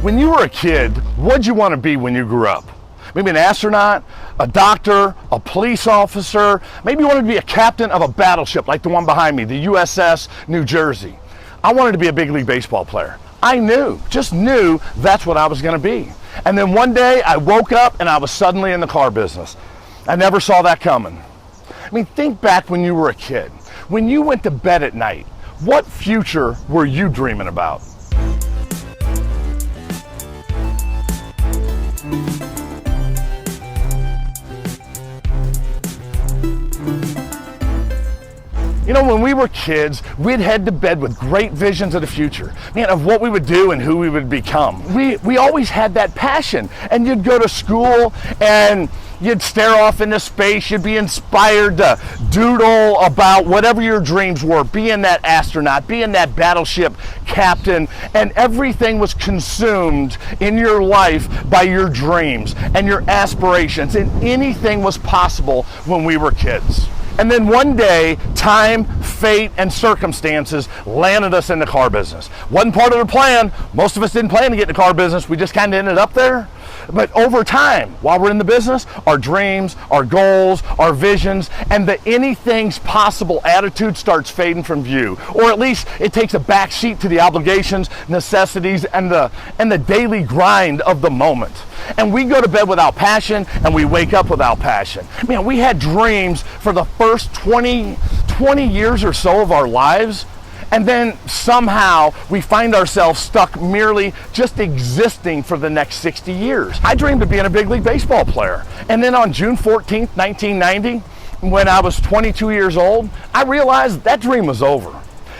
When you were a kid, what'd you want to be when you grew up? Maybe an astronaut, a doctor, a police officer. Maybe you wanted to be a captain of a battleship like the one behind me, the USS New Jersey. I wanted to be a big league baseball player. I just knew that's what I was going to be. And then one day I woke up and I was suddenly in the car business. I never saw that coming. I mean, think back when you were a kid. When you went to bed at night, what future were you dreaming about? You know, when we were kids, we'd head to bed with great visions of the future, man, of what we would do and who we would become. We always had that passion, and you'd go to school and you'd stare off into space. You'd be inspired to doodle about whatever your dreams were, being that astronaut, being that battleship captain, and everything was consumed in your life by your dreams and your aspirations, and anything was possible when we were kids. And then one day, time, fate, and circumstances landed us in the car business. Wasn't part of the plan. Most of us didn't plan to get in the car business. We just kind of ended up there. But over time, while we're in the business, our dreams, our goals, our visions, and the anything's possible attitude starts fading from view. Or at least it takes a back seat to the obligations, necessities, and the daily grind of the moment. And we go to bed without passion, and we wake up without passion. Man, we had dreams for the first 20 years or so of our lives, and then somehow we find ourselves stuck merely just existing for the next 60 years. I dreamed of being a big league baseball player. And then on June 14th, 1990, when I was 22 years old, I realized that dream was over.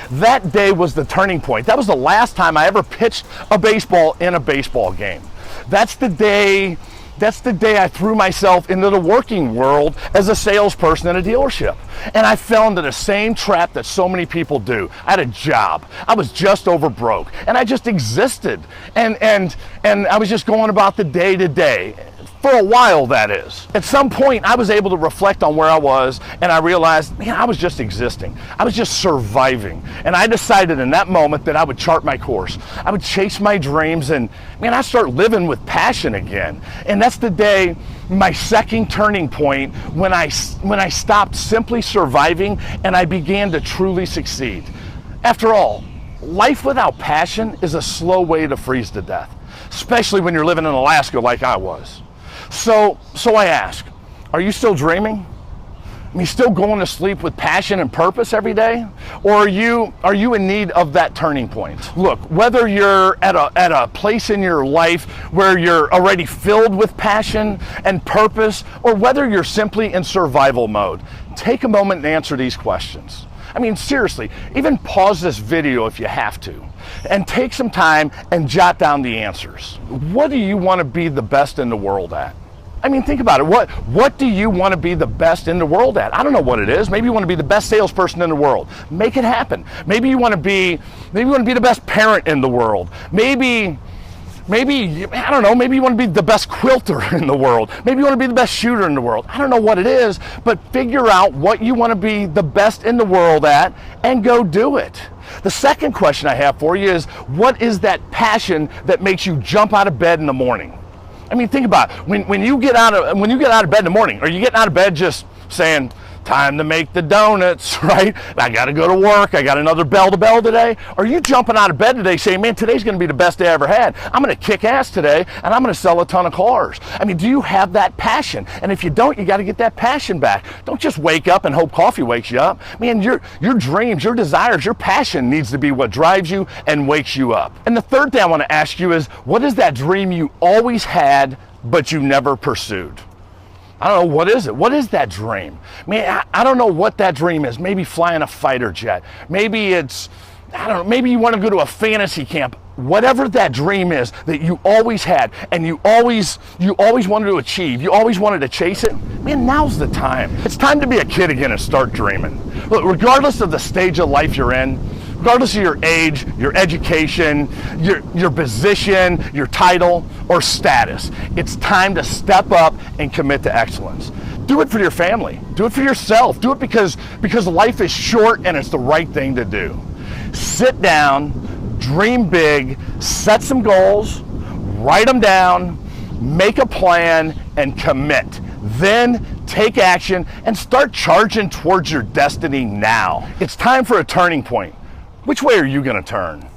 That day was the turning point. That was the last time I ever pitched a baseball in a baseball game. That's the day I threw myself into the working world as a salesperson in a dealership. And I fell into the same trap that so many people do. I had a job. I was just over broke. And I just existed. And I was just going about the day to day. For a while, that is. At some point, I was able to reflect on where I was, and I realized, man, I was just existing. I was just surviving. And I decided in that moment that I would chart my course. I would chase my dreams, and man, I start living with passion again. And that's the day, my second turning point, when I stopped simply surviving and I began to truly succeed. After all, life without passion is a slow way to freeze to death, especially when you're living in Alaska like I was. So I ask, are you still dreaming? I mean, still going to sleep with passion and purpose every day? Or are you in need of that turning point? Look, whether you're at a place in your life where you're already filled with passion and purpose, or whether you're simply in survival mode, take a moment and answer these questions. I mean, seriously, even pause this video if you have to, and take some time and jot down the answers. What do you want to be the best in the world at? I mean, think about it. What do you want to be the best in the world at? I don't know what it is. Maybe you want to be the best salesperson in the world. Make it happen. Maybe you want to be the best parent in the world. Maybe, I don't know, maybe you want to be the best quilter in the world. Maybe you want to be the best shooter in the world. I don't know what it is, but figure out what you want to be the best in the world at and go do it. The second question I have for you is, what is that passion that makes you jump out of bed in the morning? I mean, think about it. When you get out of bed in the morning, are you getting out of bed just saying, time to make the donuts, right? I got to go to work. I got another bell to bell today. Or are you jumping out of bed today saying, man, today's going to be the best day I ever had. I'm going to kick ass today, and I'm going to sell a ton of cars. I mean, do you have that passion? And if you don't, you got to get that passion back. Don't just wake up and hope coffee wakes you up. Man, your dreams, your desires, your passion needs to be what drives you and wakes you up. And the third thing I want to ask you is, what is that dream you always had but you never pursued? I don't know, what is it? What is that dream? Man, I don't know what that dream is. Maybe flying a fighter jet. Maybe it's, I don't know, maybe you want to go to a fantasy camp. Whatever that dream is that you always had and you always wanted to achieve, you always wanted to chase it, man, now's the time. It's time to be a kid again and start dreaming. Look, regardless of the stage of life you're in, regardless of your age, your education, your position, your title, or status, it's time to step up and commit to excellence. Do it for your family. Do it for yourself. Do it because life is short and it's the right thing to do. Sit down, dream big, set some goals, write them down, make a plan, and commit. Then take action and start charging towards your destiny now. It's time for a turning point. Which way are you going to turn?